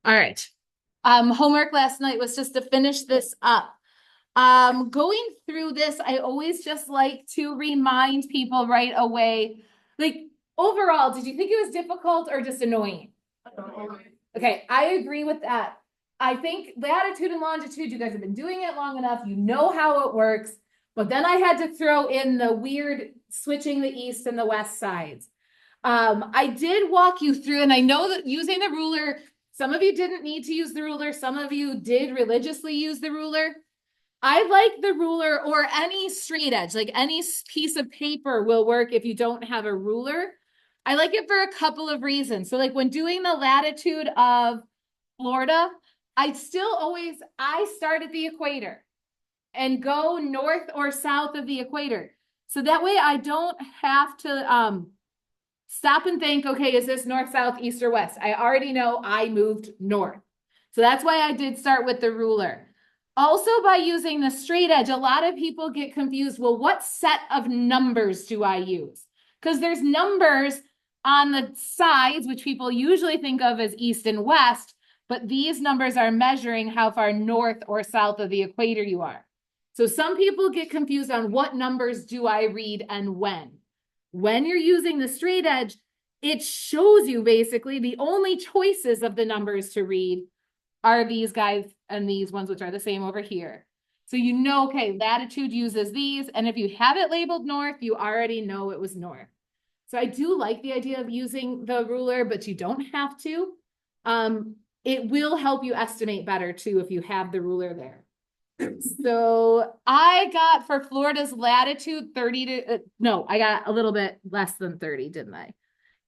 All right. Homework last night was just to finish this up. Going through this, I always just like to remind people right away, like overall, did you think it was difficult or just annoying? Okay, I agree with that. I think latitude and longitude, you guys have been doing it long enough. You know how it works. But then I had to throw in the weird switching the east and the west sides. I did walk you through, and I know that using the ruler, some of you didn't need to use the ruler. Some of you did religiously use the ruler. I like the ruler or any straight edge, like any piece of paper will work if you don't have a ruler. I like it for a couple of reasons. So like when doing the latitude of Florida, I start at the equator and go north or south of the equator. So that way I don't have to stop and think, okay, is this north, south, east, or west? I already know I moved north. So that's why I did start with the ruler. Also, by using the straight edge, a lot of people get confused. Well, what set of numbers do I use? Because there's numbers on the sides, which people usually think of as east and west, but these numbers are measuring how far north or south of the equator you are. So some people get confused on what numbers do I read and when. When you're using the straight edge, it shows you basically the only choices of the numbers to read are these guys and these ones, which are the same over here. So you know, okay, latitude uses these. And if you have it labeled north, you already know it was north. So I do like the idea of using the ruler, but you don't have to. It will help you estimate better too if you have the ruler there. So I got for Florida's latitude 30 to, no, I got a little bit less than 30, didn't I?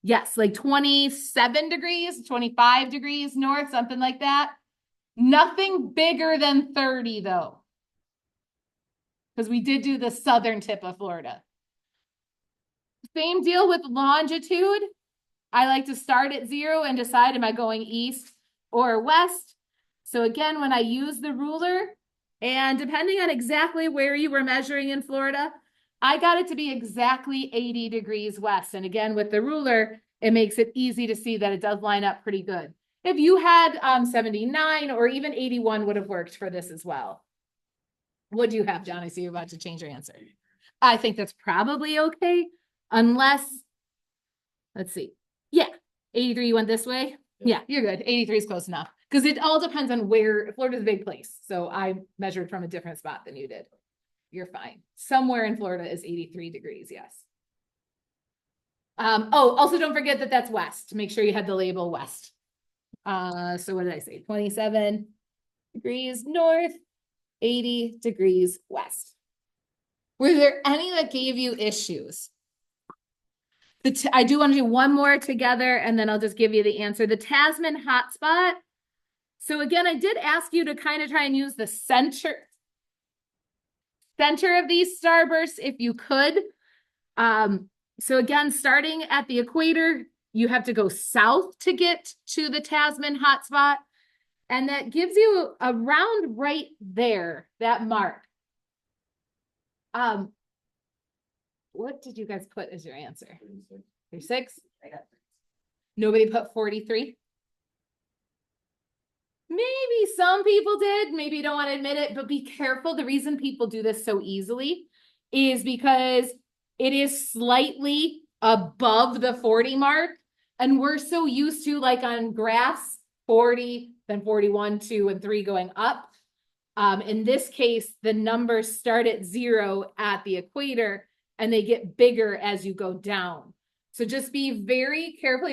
Yes, like 27 degrees, 25 degrees north, something like that. Nothing bigger than 30 though, because we did do the southern tip of Florida. Same deal with longitude. I like to start at 0 and decide, am I going east or west? So again, when I use the ruler, and depending on exactly where you were measuring in Florida, I got it to be exactly 80 degrees west. And again, with the ruler, it makes it easy to see that it does line up pretty good. If you had 79 or even 81 would have worked for this as well. What do you have, John? I see you're about to change your answer. I think that's probably okay, unless, let's see. Yeah, 83 you went this way? Yeah, you're good. 83 is close enough. Because it all depends on where, Florida's a big place. So I measured from a different spot than you did. You're fine. Somewhere in Florida is 83 degrees, yes. Oh, also don't forget that that's west. Make sure you had the label west. So what did I say? 27 degrees north, 80 degrees west. Were there any that gave you issues? I do want to do one more together and then I'll just give you the answer. The Tasman hotspot. So again, I did ask you to kind of try and use the center of these starbursts if you could. So again, starting at the equator, you have to go south to get to the Tasman hotspot. And that gives you around right there, that mark. What did you guys put as your answer? 36? Nobody put 43? Maybe some people did, maybe you don't want to admit it, but be careful. The reason people do this so easily is because it is slightly above the 40 mark. And we're so used to, like on graphs, 40, then 41, 2, and 3 going up. In this case, the numbers start at 0 at the equator and they get bigger as you go down. So just be very careful.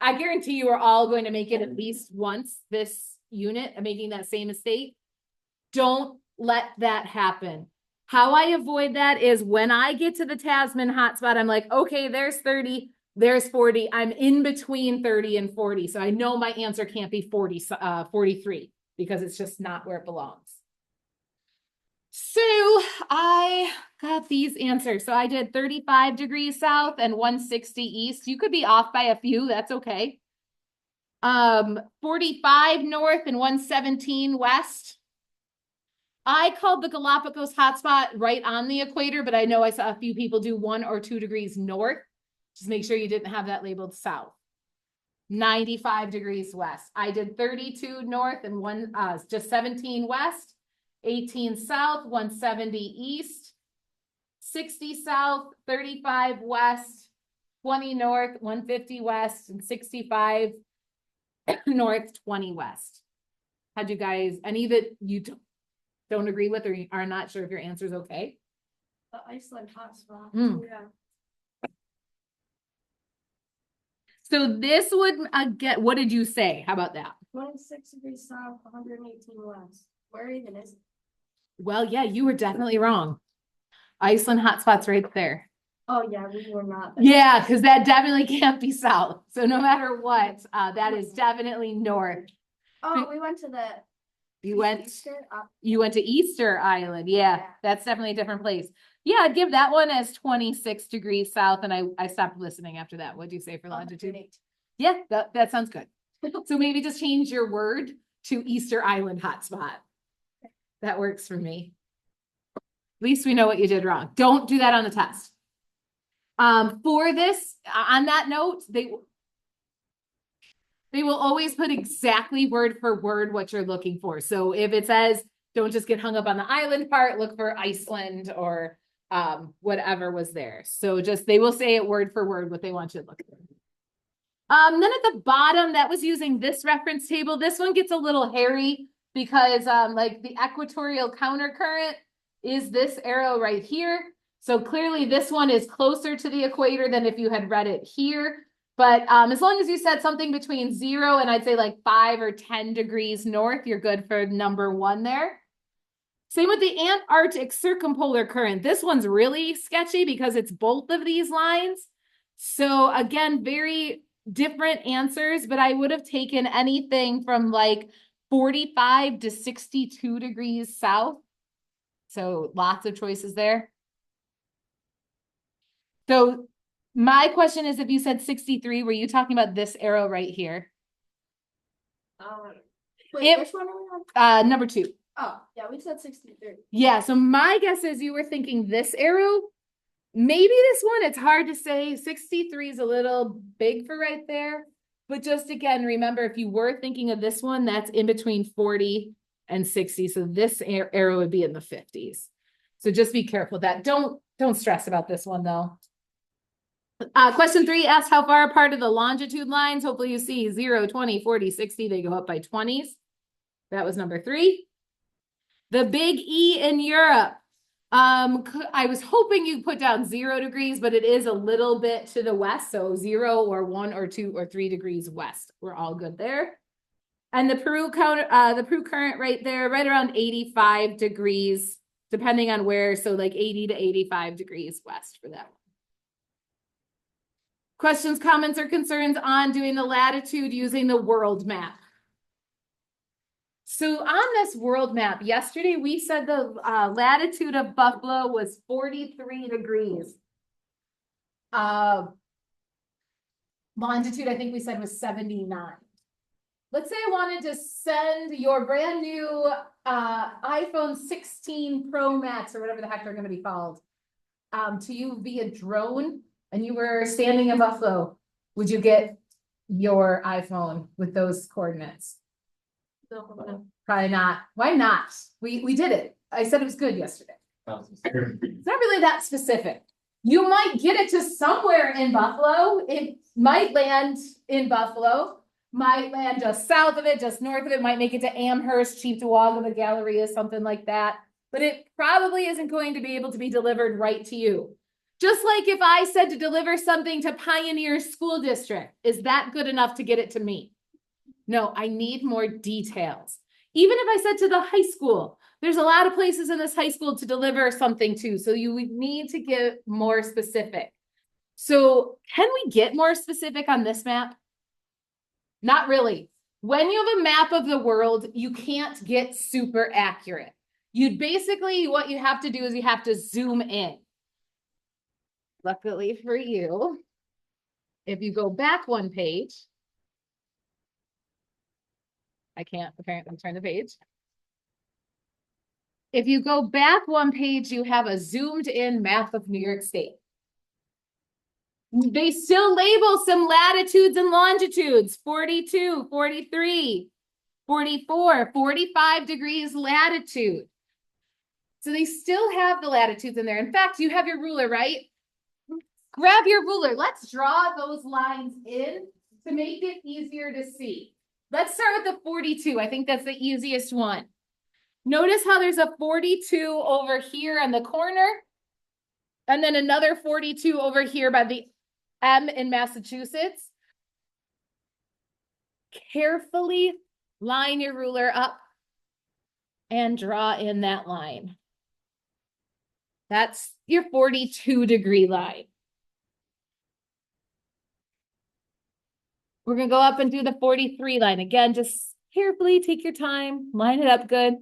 I guarantee you are all going to make it at least once this unit and making that same mistake. Don't let that happen. How I avoid that is when I get to the Tasman hotspot, I'm like, okay, there's 30, there's 40. I'm in between 30 and 40. So I know my answer can't be 43 because it's just not where it belongs. So I got these answers. So I did 35 degrees south and 160 east. You could be off by a few. That's okay. 45 north and 117 west. I called the Galapagos hotspot right on the equator, but I know I saw a few people do 1 or 2 degrees north. Just make sure you didn't have that labeled south. 95 degrees west. I did 32 north and just 17 west, 18 south, 170 east, 60 south, 35 west, 20 north, 150 west, and 65 north, 20 west. How'd you guys, any that you don't agree with or are not sure if your answer is okay? The Iceland hotspot. Yeah. So this would get, what did you say? How about that? 26 degrees south, 118 west. Where even is it? Well, yeah, you were definitely wrong. Iceland hotspot's right there. Oh, yeah, we were not. Yeah, because that definitely can't be south. So no matter what, that is definitely north. Oh, we went to the. You went to Easter Island. Yeah, that's definitely a different place. Yeah, I'd give that one as 26 degrees south, and I stopped listening after that. What'd you say for longitude? Yeah, that sounds good. So maybe just change your word to Easter Island hotspot. That works for me. At least we know what you did wrong. Don't do that on the test. For this, on that note, they will always put exactly word for word what you're looking for. So if it says, don't just get hung up on the island part, look for Iceland or whatever was there. So just, they will say it word for word what they want you to look for. Then at the bottom, that was using this reference table. This one gets a little hairy because like the equatorial countercurrent is this arrow right here. So clearly this one is closer to the equator than if you had read it here. But as long as you said something between 0 and I'd say like 5 or 10 degrees north, you're good for number 1 there. Same with the Antarctic circumpolar current. This one's really sketchy because it's both of these lines. So again, very different answers, but I would have taken anything from like 45 to 62 degrees south. So lots of choices there. So my question is, if you said 63, were you talking about this arrow right here? Wait, which one are we on? Number 2. Oh, yeah, we said 63. Yeah, so my guess is you were thinking this arrow. Maybe this one, it's hard to say. 63 is a little big for right there. But just again, remember, if you were thinking of this one, that's in between 40 and 60. So this arrow would be in the 50s. So just be careful with that. Don't stress about this one though. Question 3 asks how far apart are the longitude lines? Hopefully you see 0, 20, 40, 60. They go up by 20s. That was number 3. The big E in Europe. I was hoping you put down 0 degrees, but it is a little bit to the west. So 0 or 1 or 2 or 3 degrees west. We're all good there. And the Peru current right there, right around 85 degrees, depending on where. So like 80 to 85 degrees west for that one. Questions, comments, or concerns on doing the latitude using the world map? So on this world map, yesterday we said the latitude of Buffalo was 43 degrees. Longitude, I think we said, was 79. Let's say I wanted to send your brand new iPhone 16 Pro Max or whatever the heck they're going to be called to you via drone, and you were standing in Buffalo. Would you get your iPhone with those coordinates? No, probably not. Why not? We did it. I said it was good yesterday. It's not really that specific. You might get it to somewhere in Buffalo. It might land in Buffalo, might land just south of it, just north of it, might make it to Amherst, Cheektowaga, the Galleria, something like that. But it probably isn't going to be able to be delivered right to you. Just like if I said to deliver something to Pioneer School District, is that good enough to get it to me? No, I need more details. Even if I said to the high school, there's a lot of places in this high school to deliver something to, so you would need to get more specific. So can we get more specific on this map? Not really. When you have a map of the world, you can't get super accurate. You'd basically, what you have to do is you have to zoom in. Luckily for you, if you go back one page, I can't apparently turn the page. If you go back one page, you have a zoomed in map of New York State. They still label some latitudes and longitudes, 42, 43, 44, 45 degrees latitude. So they still have the latitudes in there. In fact, you have your ruler, right? Grab your ruler. Let's draw those lines in to make it easier to see. Let's start with the 42. I think that's the easiest one. Notice how there's a 42 over here on the corner, and then another 42 over here by the M in Massachusetts. Carefully line your ruler up and draw in that line. That's your 42-degree line. We're going to go up and do the 43 line. Again, just carefully take your time, line it up good.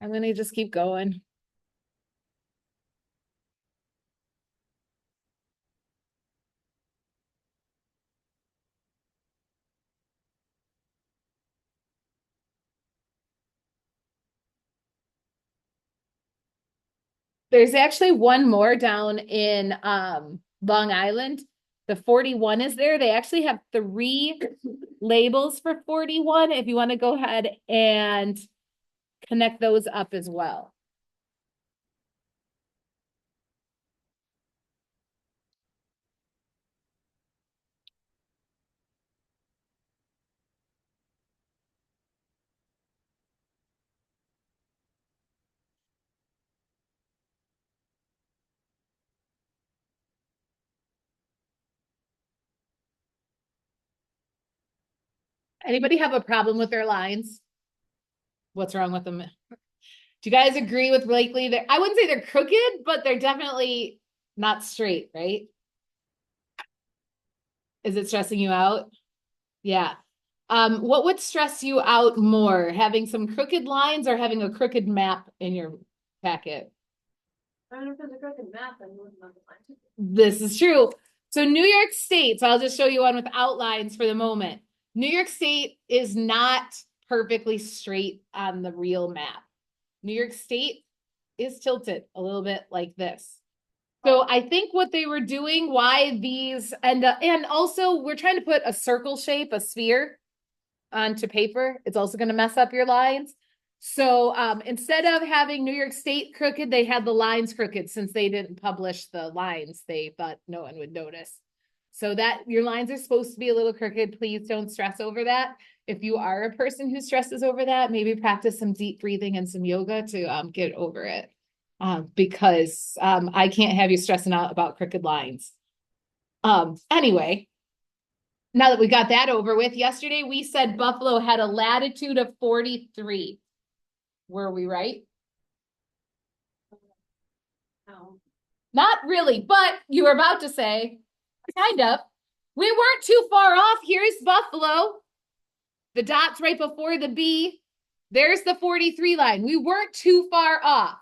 I'm going to just keep going. There's actually one more down in Long Island. The 41 is there. They actually have 3 labels for 41 if you want to go ahead and connect those up as well. Anybody have a problem with their lines? What's wrong with them? Do you guys agree with Blakely? I wouldn't say they're crooked, but they're definitely not straight, right? Is it stressing you out? Yeah. What would stress you out more, having some crooked lines or having a crooked map in your packet? I don't know if there's a crooked map, I wouldn't have the line. This is true. So New York State, so I'll just show you one with outlines for the moment. New York State is not perfectly straight on the real map. New York State is tilted a little bit like this. So I think what they were doing, why these end up, and also we're trying to put a circle shape, a sphere onto paper. It's also going to mess up your lines. So instead of having New York State crooked, they had the lines crooked. Since they didn't publish the lines, they thought no one would notice. So that your lines are supposed to be a little crooked. Please don't stress over that. If you are a person who stresses over that, maybe practice some deep breathing and some yoga to get over it. Because I can't have you stressing out about crooked lines. Anyway, now that we got that over with, yesterday we said Buffalo had a latitude of 43. Were we right? No. Not really, but you were about to say, kind of. We weren't too far off. Here's Buffalo. The dot's right before the B. There's the 43 line. We weren't too far off.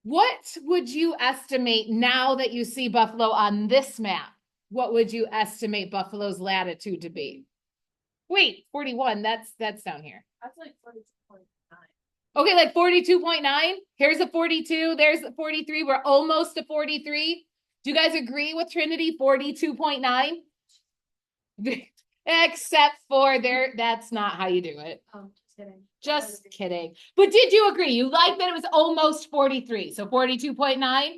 What would you estimate now that you see Buffalo on this map? What would you estimate Buffalo's latitude to be? Wait, 41, that's down here. That's like 42.9. Okay, like 42.9. Here's a 42, there's a 43. We're almost to 43. Do you guys agree with Trinity? 42.9? Except for there, that's not how you do it. Oh, just kidding. Just kidding. But did you agree? You like that it was almost 43, so 42.9? All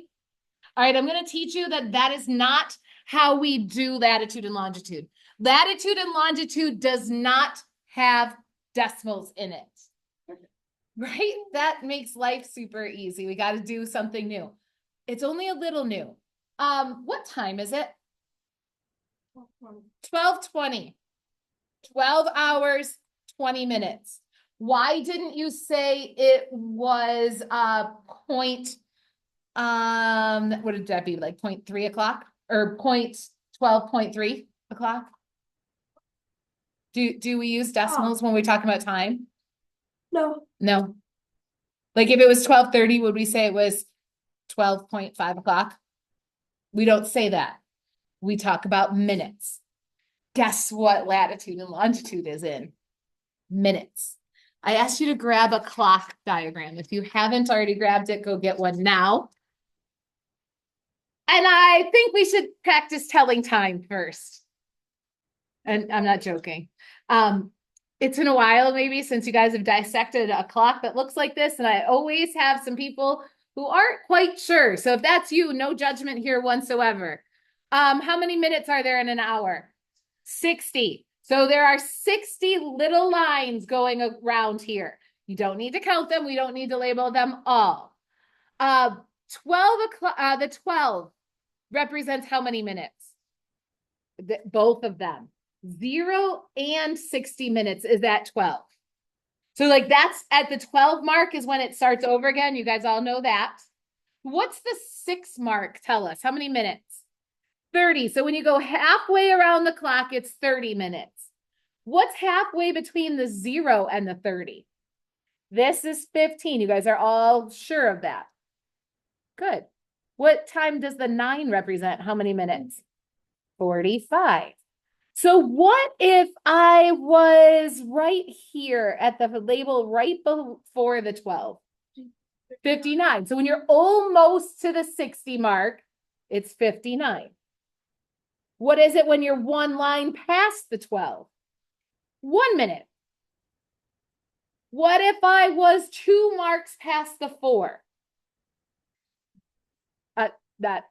right, I'm going to teach you that that is not how we do latitude and longitude. Latitude and longitude does not have decimals in it. Right? That makes life super easy. We got to do something new. It's only a little new. What time is it? 12:20. 12 hours, 20 minutes. Why didn't you say it was point, what did that be, like 0.3 o'clock or 12.3 o'clock? Do we use decimals when we talk about time? No. No. Like if it was 12:30, would we say it was 12.5 o'clock? We don't say that. We talk about minutes. Guess what latitude and longitude is in? Minutes. I asked you to grab a clock diagram. If you haven't already grabbed it, go get one now. And I think we should practice telling time first. And I'm not joking. It's been a while maybe since you guys have dissected a clock that looks like this. And I always have some people who aren't quite sure. So if that's you, no judgment here whatsoever. How many minutes are there in an hour? 60. So there are 60 little lines going around here. You don't need to count them. We don't need to label them all. 12 o'clock, the 12 represents how many minutes? Both of them. 0 and 60 minutes is at 12. So like that's at the 12 mark is when it starts over again. You guys all know that. What's the 6 mark? Tell us how many minutes? 30. So when you go halfway around the clock, it's 30 minutes. What's halfway between the 0 and the 30? This is 15. You guys are all sure of that. Good. What time does the 9 represent? How many minutes? 45. So what if I was right here at the label right before the 12? 59. So when you're almost to the 60 mark, it's 59. What is it when you're one line past the 12? 1 minute. What if I was 2 marks past the 4?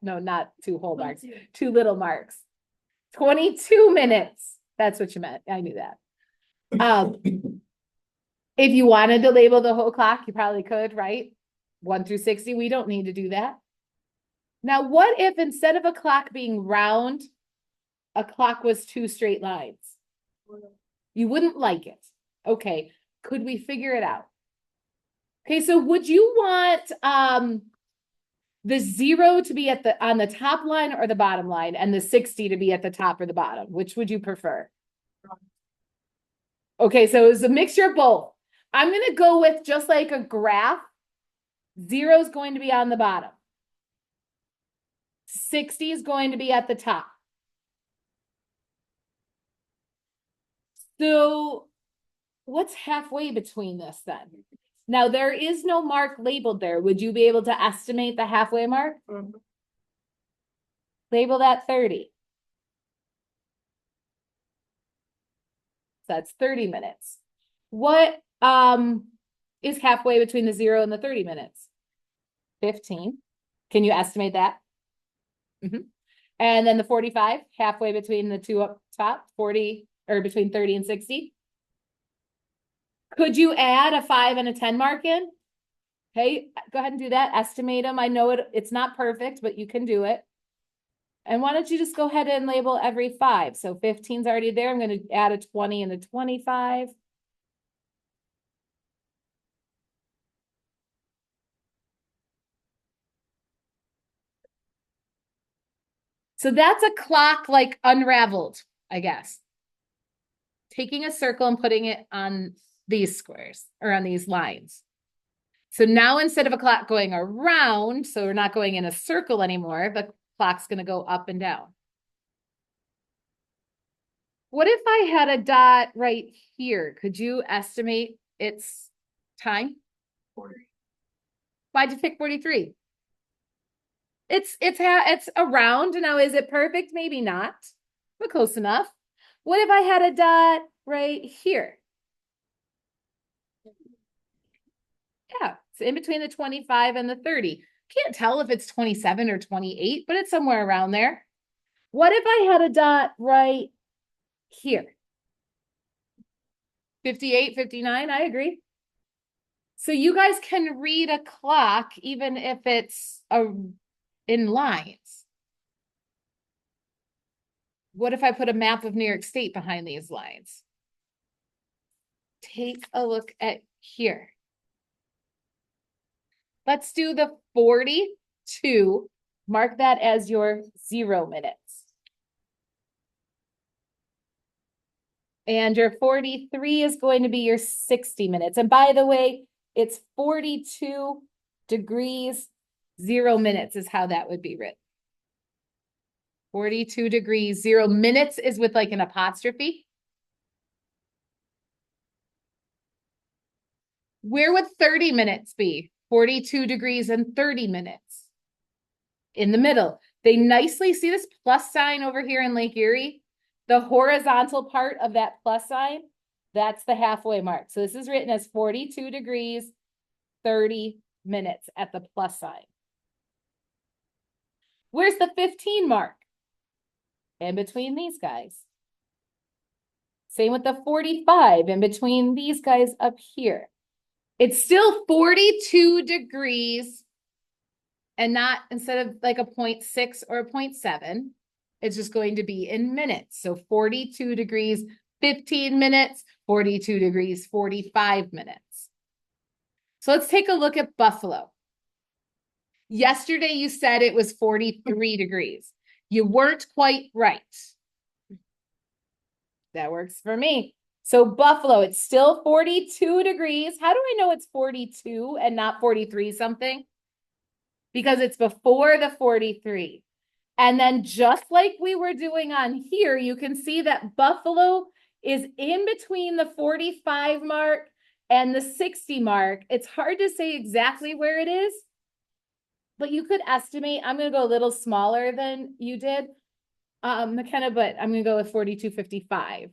No, not 2 whole marks, 2 little marks. 22 minutes. That's what you meant. I knew that. If you wanted to label the whole clock, you probably could, right? 1 through 60, we don't need to do that. Now, what if instead of a clock being round, a clock was 2 straight lines? You wouldn't like it. Okay, could we figure it out? Okay, so would you want the 0 to be on the top line or the bottom line, and the 60 to be at the top or the bottom? Which would you prefer? Okay, so it's a mixture of both. I'm going to go with just like a graph. 0 is going to be on the bottom. 60 is going to be at the top. So what's halfway between this then? Now, there is no mark labeled there. Would you be able to estimate the halfway mark? Mhm. Label that 30. So that's 30 minutes. What is halfway between the 0 and the 30 minutes? 15. Can you estimate that? And then the 45, halfway between the two up top, 40, or between 30 and 60. Could you add a 5 and a 10 mark in? Okay, go ahead and do that. Estimate them. I know it's not perfect, but you can do it. And why don't you just go ahead and label every 5? So 15 is already there. I'm going to add a 20 and a 25. So that's a clock like unraveled, I guess. Taking a circle and putting it on these squares or on these lines. So now instead of a clock going around, so we're not going in a circle anymore, the clock's going to go up and down. What if I had a dot right here? Could you estimate its time? 40. Why'd you pick 43? It's around. Now, is it perfect? Maybe not, but close enough. What if I had a dot right here? Yeah, it's in between the 25 and the 30. Can't tell if it's 27 or 28, but it's somewhere around there. What if I had a dot right here? 58, 59, I agree. So you guys can read a clock even if it's in lines. What if I put a map of New York State behind these lines? Take a look at here. Let's do the 42. Mark that as your 0 minutes. And your 43 is going to be your 60 minutes. And by the way, it's 42 degrees, 0 minutes is how that would be written. 42 degrees, 0 minutes is with like an apostrophe. Where would 30 minutes be? 42 degrees and 30 minutes. In the middle. They nicely see this plus sign over here in Lake Erie. The horizontal part of that plus sign, that's the halfway mark. So this is written as 42 degrees, 30 minutes at the plus sign. Where's the 15 mark? In between these guys. Same with the 45 in between these guys up here. It's still 42 degrees and not instead of like a 0.6 or a 0.7, it's just going to be in minutes. So 42 degrees, 15 minutes, 42 degrees, 45 minutes. So let's take a look at Buffalo. Yesterday you said it was 43 degrees. You weren't quite right. That works for me. So Buffalo, it's still 42 degrees. How do I know it's 42 and not 43 something? Because it's before the 43. And then just like we were doing on here, you can see that Buffalo is in between the 45 mark and the 60 mark. It's hard to say exactly where it is, but you could estimate. I'm going to go a little smaller than you did, McKenna, but I'm going to go with 42.55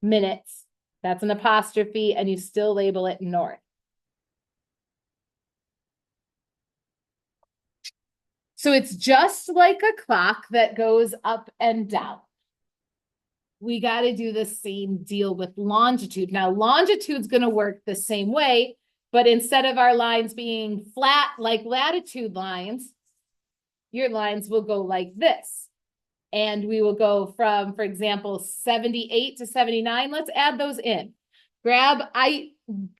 minutes. That's an apostrophe, and you still label it north. So it's just like a clock that goes up and down. We got to do the same deal with longitude. Now, longitude's going to work the same way, but instead of our lines being flat like latitude lines, your lines will go like this. And we will go from, for example, 78 to 79. Let's add those in. I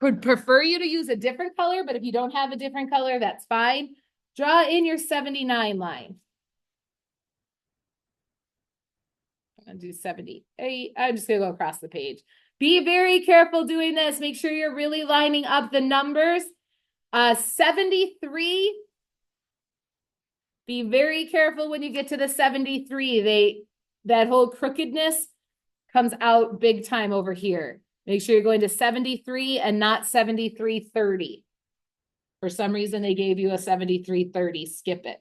would prefer you to use a different color, but if you don't have a different color, that's fine. Draw in your 79 line. I'm going to do 78. I'm just going to go across the page. Be very careful doing this. Make sure you're really lining up the numbers. 73. Be very careful when you get to the 73. That whole crookedness comes out big time over here. Make sure you're going to 73 and not 73.30. For some reason, they gave you a 73.30. Skip it.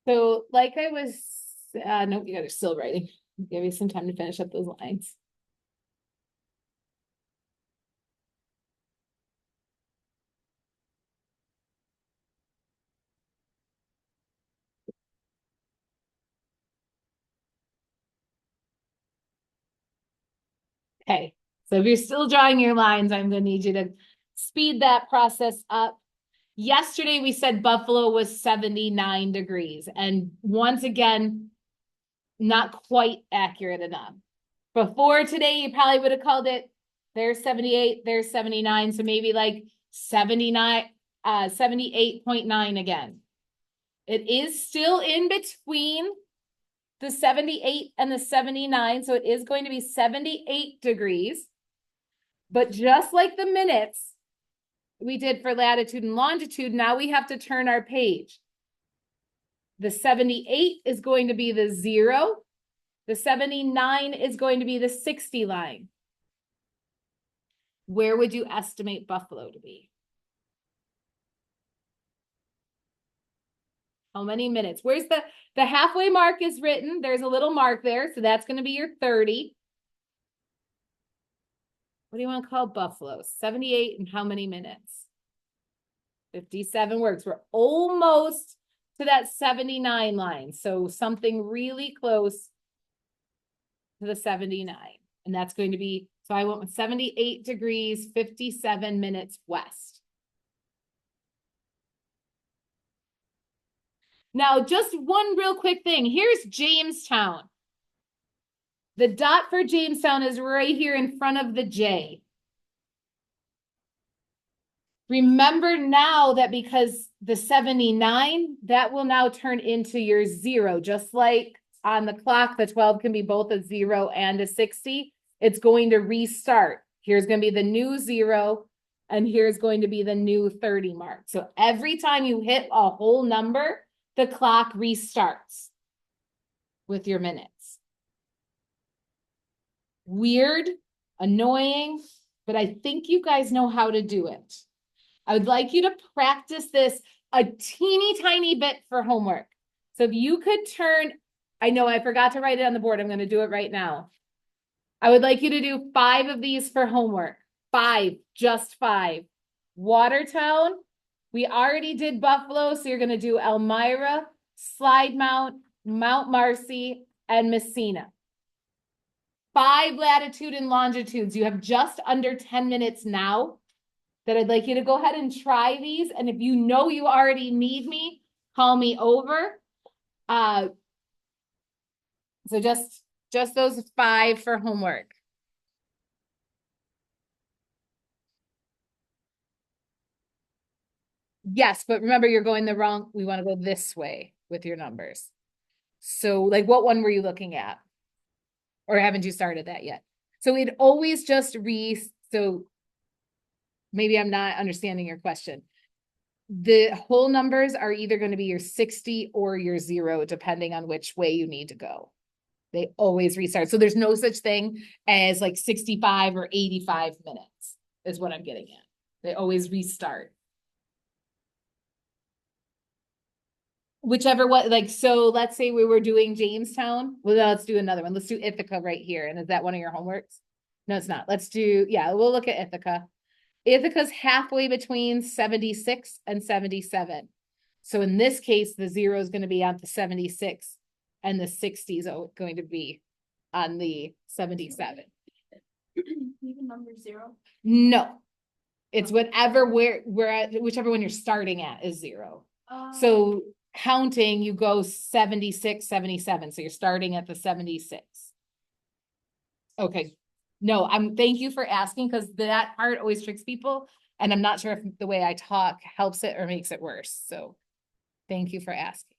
So like I was, no, you guys are still writing. Give you some time to finish up those lines. Okay, so if you're still drawing your lines, I'm going to need you to speed that process up. Yesterday, we said Buffalo was 79 degrees. And once again, not quite accurate enough. Before today, you probably would have called it, there's 78, there's 79. So maybe like 79, 78.9 again. It is still in between the 78 and the 79. So it is going to be 78 degrees. But just like the minutes we did for latitude and longitude, now we have to turn our page. The 78 is going to be the 0. The 79 is going to be the 60 line. Where would you estimate Buffalo to be? How many minutes? Where's the halfway mark is written? There's a little mark there. So that's going to be your 30. What do you want to call Buffalo? 78 and how many minutes? 57 works. We're almost to that 79 line. So something really close to the 79. And that's going to be, so I went with 78 degrees, 57 minutes west. Now, just one real quick thing. Here's Jamestown. The dot for Jamestown is right here in front of the J. Remember now that because the 79, that will now turn into your 0, just like on the clock, the 12 can be both a 0 and a 60. It's going to restart. Here's going to be the new 0, and here's going to be the new 30 mark. So every time you hit a whole number, the clock restarts with your minutes. Weird, annoying, but I think you guys know how to do it. I would like you to practice this a teeny tiny bit for homework. So if you could turn, I know I forgot to write it on the board. I'm going to do it right now. I would like you to do 5 of these for homework. 5, just 5. Watertown, we already did Buffalo, so you're going to do Elmira, Slidemount, Mount Marcy, and Messina. 5 latitude and longitudes. You have just under 10 minutes now that I'd like you to go ahead and try these. And if you know you already need me, call me over. So just those 5 for homework. Yes, but remember you're going the wrong, we want to go this way with your numbers. So like what one were you looking at? Or haven't you started that yet? So it always just so maybe I'm not understanding your question. The whole numbers are either going to be your 60 or your 0, depending on which way you need to go. They always restart. So there's no such thing as like 65 or 85 minutes is what I'm getting at. They always restart. Whichever one, like, so let's say we were doing Jamestown. Well, let's do another one. Let's do Ithaca right here. And is that one of your homeworks? No, it's not. Let's do, yeah, we'll look at Ithaca. Ithaca's halfway between 76 and 77. So in this case, the 0 is going to be on the 76 and the 60 is going to be on the 77. Even number 0? No, it's whatever we're at, whichever one you're starting at is 0. So counting, you go 76, 77. So you're starting at the 76. Okay. No, thank you for asking, because that part always tricks people. And I'm not sure if the way I talk helps it or makes it worse. So thank you for asking.